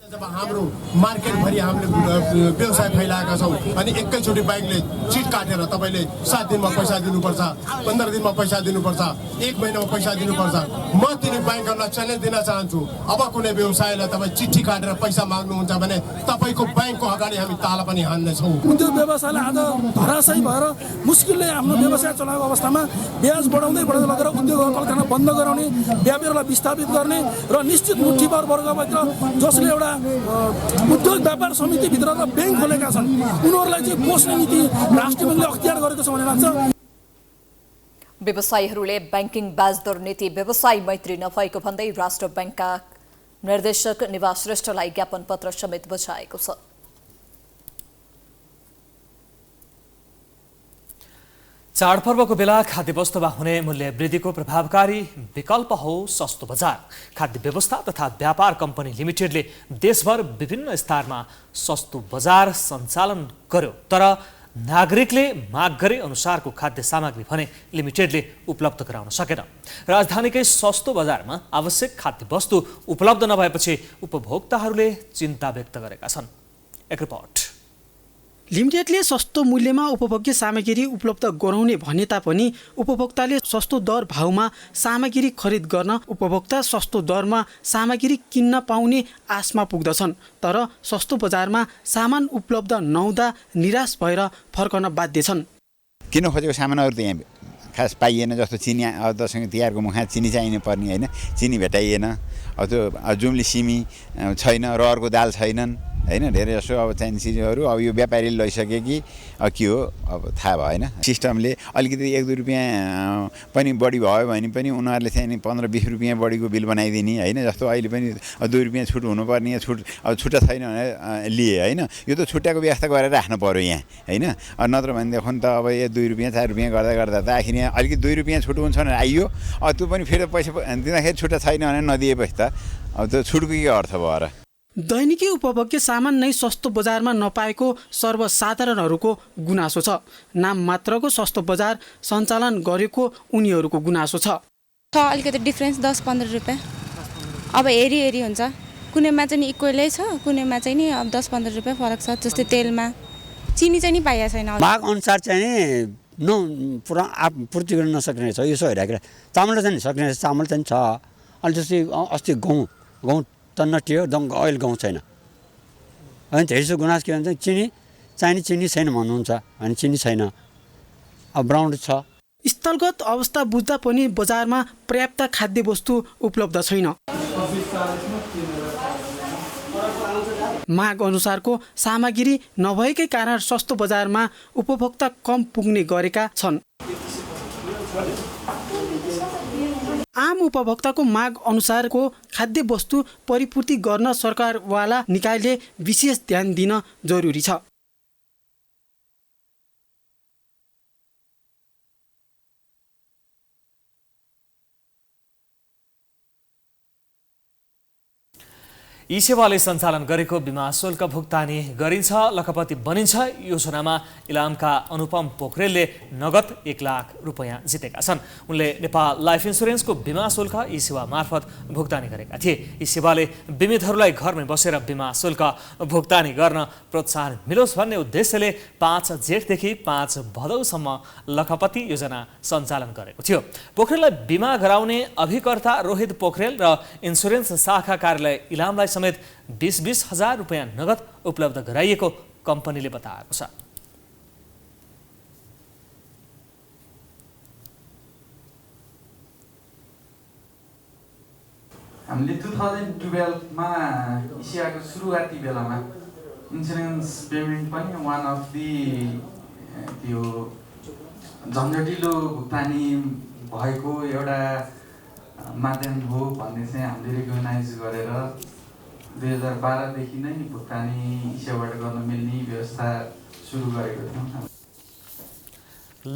जब हाम्रो मार्केटभरि हामीले व्यवसाय फैलाएका छौँ अनि एकैचोटि बैंकले चिट काटेर तपाईँले 7 दिनमा पैसा दिनुपर्छ, 15 दिनमा पैसा दिनुपर्छ, 1 महिनामा पैसा दिनुपर्छ। म तिनी बैंकहरूलाई च्यालेन्ज दिन चाहन्छु, अब कुनै व्यवसायलाई तपाईँ चिठी काटेर पैसा माग्नुहुन्छ भने तपाईँको बैंकको अगाडि हामी ताला पनि हान्नेछौँ। उद्योग व्यवसायले आज धराशयी भएर मुस्किलले आफ्नो व्यवसाय चलाएको अवस्थामा ब्याज बढाउँदै लगेर उद्योग कलकारखाना बन्द गराउने, व्यापारीहरूलाई विस्थापित गर्ने र निश्चित मुठीभर वर्गभित्र जसले एउटा उद्योग व्यापार समितिभित्र त ब्याङ्क खोलेका छन् उनीहरूलाई चाहिँ पोस्ने नीति राष्ट्रिय बैंकले अख्तियार गरेको छ भन्ने लाग्छ। व्यवसायीहरूले बैंकिङ ब्याज दर नीति व्यवसायी मैत्री नभएको भन्दै राष्ट्र बैंकका निर्देशक निवास श्रेष्ठलाई ज्ञापन पत्र समेत बुझाएको छ। चाडपर्वको बेला खाद्य वस्तुमा हुने मूल्य वृद्धिको प्रभावकारी विकल्प हो सस्तो बजार। खाद्य व्यवस्था तथा व्यापार कम्पनी लिमिटेडले देशभर विभिन्न स्तरमा सस्तो बजार सञ्चालन गर्यो, तर नागरिकले माग गरे अनुसारको खाद्य सामग्री भने लिमिटेडले उपलब्ध गराउन सकेन। राजधानीकै सस्तो बजारमा आवश्यक खाद्य वस्तु उपलब्ध नभएपछि उपभोक्ताहरूले चिन्ता व्यक्त गरेका छन्। एक रिपोर्ट। लिमिटेडले सस्तो मूल्यमा उपभोग्य सामग्री उपलब्ध गराउने भने तापनि उपभोक्ताले सस्तो दर भाउमा सामग्री खरिद गर्न उपभोक्ता सस्तो दरमा सामग्री किन्न पाउने आशमा पुग्दछन्, तर सस्तो बजारमा सामान उपलब्ध नहुँदा निराश भएर फर्कन बाध्य छन्। किन खोजेको सामानहरू त यहाँ खास पाइएन, जस्तो चिनी दसैँ तिहारको मुखमा चिनी चाहिने पर्ने होइन, चिनी भेटाइएन। अब त्यो जुम्ली सिमी छैन, रहरको दाल छैनन् होइन, धेरै जसो अब चाहिने चिजहरू अब यो व्यापारीले लैसके कि अब के हो अब थाहा भएन। सिस्टमले अलिकति 1-2 रुपियाँ पनि बढी भयो भने पनि उनीहरूले चाहिँ नि 15-20 रुपियाँ बढीको बिल बनाइदिने होइन। जस्तो अहिले पनि 2 रुपियाँ छुट हुनुपर्ने छुट अब छुट्टा छैन भने लिए होइन, यो त छुट्टाको व्यवस्था गरेर राख्नु पर्यो यहाँ होइन। नत्र भनेदेखि त अब 2 रुपियाँ 4 रुपियाँ गर्दा त आखिर यहाँ अलिकति 2 रुपियाँ छुट हुन्छ भने आइयो, अब त्यो पनि फेरि पैसा दिँदाखेरि छुट्टा छैन भने नदिएपछि त अब त्यो छुटको के अर्थ भयो र। दैनिकी उपभोग्य सामान नै सस्तो बजारमा नपाएको सर्वसाधारणहरूको गुनासो छ। नाम मात्रको सस्तो बजार सञ्चालन गरेको उनीहरूको गुनासो छ। अलिकति डिफ्रेन्स 10-15 रुपियाँ अब हेरी हुन्छ, कुनैमा चाहिँ इक्वलै छ, कुनैमा चाहिँ नि अब 10-15 रुपियाँ फरक छ। जस्तै तेलमा चिनी चाहिँ नि पाइएको छैन, माग अनुसार चाहिँ पुरा पूर्ति गर्न नसक्ने छ। यसो हेरेको चामल चाहिँ सक्ने चामल चाहिँ छ। अहिले जस्तै अस्ति गहुँ तन्नटियो, अहिले गहुँ छैन। अनि धेरै गुनास के भन्छ, चिनी चाहिने चिनी छैन भन्नुहुन्छ भने चिनी छैन, अब ब्राउन छ। स्थलगत अवस्था बुझ्दा पनि बजारमा पर्याप्त खाद्य वस्तु उपलब्ध छैन। माग अनुसारको सामग्री नभएकै कारण सस्तो बजारमा उपभोक्ता कम पुग्ने गरेका छन्। आम उपभोक्ताको माग अनुसारको खाद्य वस्तु परिपूर्ति गर्न सरकारवाला निकायले विशेष ध्यान दिन जरुरी छ। ई सेवाले सञ्चालन गरेको बिमा शुल्क भुक्तानी गरिन्छ, लखपति बनिन्छ योजनामा इलामका अनुपम पोखरेलले नगद 1 लाख रुपैयाँ जितेका छन्। उनले नेपाल लाइफ इन्सुरेन्सको बिमा शुल्क ई सेवा मार्फत भुक्तानी गरेका थिए। ई सेवाले बिमितहरूलाई घरमै बसेर बिमा शुल्क भुक्तानी गर्न प्रोत्साहन मिलोस् भन्ने उद्देश्यले 5 जेठदेखि 5 भदौसम्म लखपति योजना सञ्चालन गरेको थियो। पोखरेललाई बिमा गराउने अभिकर्ता रोहित पोखरेल र इन्सुरेन्स शाखा कार्यालय इलामलाई समेत 20-20 हजार रुपियाँ नगद उपलब्ध गराइएको कम्पनीले बताएको छ। हामीले 2012 एसियाको सुरुवाती बेलामा इन्सुरेन्स पेमेन्ट पनि वान अफ दि त्यो झन्झटिलो भुक्तानी भएको एउटा माध्यम हो भन्ने चाहिँ हामीले रिकगनाइज गरेर 2012 देखि नै भुक्तानी एसियाबाट गर्न मिल्ने व्यवस्था सुरु गरेको थियौँ।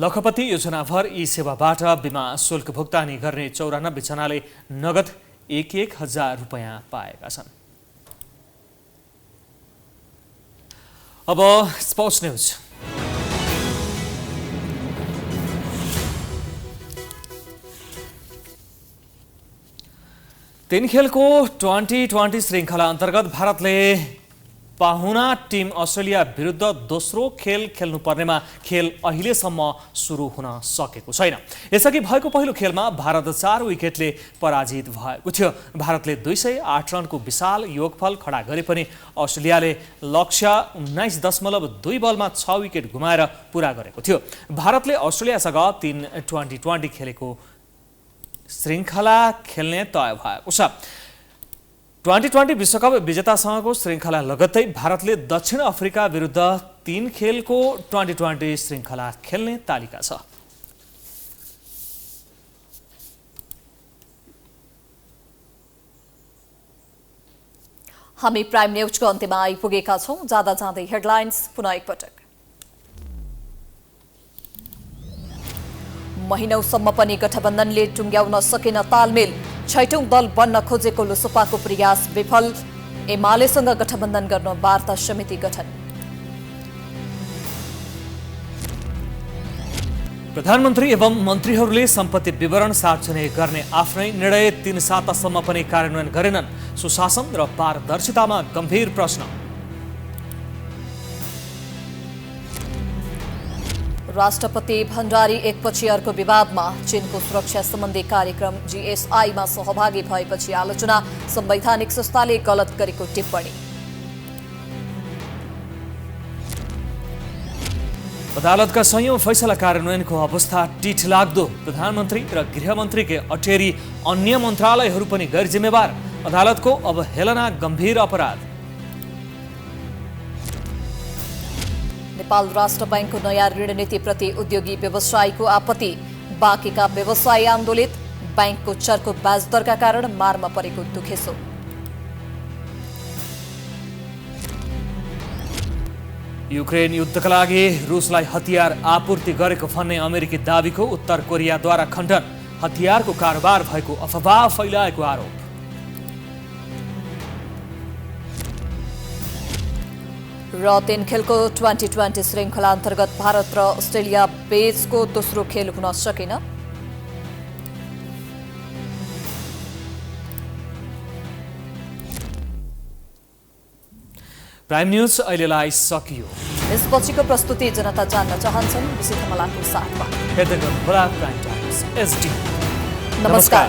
लखपति योजनाभर यी सेवाबाट बिमा शुल्क भुक्तानी गर्ने 94 जनाले नगद 1,000 रुपियाँ पाएका छन्। अब स्पोर्ट्स न्यूज। तीन खेलको 2020 श्रृङ्खला अन्तर्गत भारतले पाहुना टिम अस्ट्रेलिया विरुद्ध दोस्रो खेल खेल्नुपर्नेमा खेल अहिलेसम्म सुरु हुन सकेको छैन। यसअघि भएको पहिलो खेलमा भारत 4 विकेटले पराजित भएको थियो। भारतले 208 रनको विशाल योगफल खडा गरे पनि अस्ट्रेलियाले लक्ष्य 19.2 बलमा 6 विकेट गुमाएर पूरा गरेको थियो। भारतले अस्ट्रेलियासँग 3 2020 खेलेको श्रृङ्खला खेल्ने तय भएको छ। 2020 विश्वकप विजेतासँगको श्रृङ्खला लगत्तै भारतले दक्षिण अफ्रिका विरुद्ध 3 खेलको 2020 श्रृङ्खला खेल्ने तालिका छ। हामी प्राइम न्यूजको अन्त्यमा आइपुगेका छौं। जाँदा जाँदै हेडलाइन्स पुनः एकपटक। महिनौसम्म पनि गठबन्धनले टुङ्ग्याउन सकेन तालमेल। 6औं दल बन्न खोजेको लोसपाको प्रयास विफल। एमालेसँग गठबन्धन गर्न वार्ता समिति गठन। प्रधानमन्त्री एवं मन्त्रीहरूले सम्पत्ति विवरण सार्वजनिक गर्ने आफ्नै निर्णय 3 सातासम्म पनि कार्यान्वयन गरेनन्। सुशासन र पारदर्शितामा गम्भीर प्रश्न। राष्ट्रपति भण्डारी एकपछि अर्को विवादमा। चीनको सुरक्षा सम्बन्धी कार्यक्रम जीएसआईमा सहभागी भएपछि आलोचना। संवैधानिक संस्थाले गलत गरेको टिप्पणी। अदालतका संयौं फैसला कार्यान्वयनको अवस्था टिठलाग्दो। प्रधानमन्त्री र गृहमन्त्रीकै अटेरी अन्य मन्त्रालयहरू पनि गैर जिम्मेवार। अदालतको अवहेलना गम्भीर अपराध। नेपाल राष्ट्र बैंकको नयाँ ऋण नीतिप्रति उद्योगी व्यवसायीको आपत्ति। बाँकीका व्यवसायी आन्दोलित। बैंकको चर्को ब्याज दरका कारण मारमा परेको दुखेसो। युक्रेन युद्धका लागि रुसलाई हतियार आपूर्ति गरेको भन्ने अमेरिकी दाबीको उत्तर कोरियाद्वारा खण्डन। हतियारको कारोबार भएको अफवाह फैलाएको आरोप। र 3 खेलको 2020 श्रृङ्खला अन्तर्गत भारत र अस्ट्रेलिया बीचको दोस्रो खेल हुन सकेन। प्राइम न्यूज अहिलेलाई सकियो। यसपछिको प्रस्तुति जनता जान्न चाहन्छन् विशेष कमलाको साथमा। हेर्दै गर्नुहोला प्राइम टाइम्स एचडी। नमस्कार।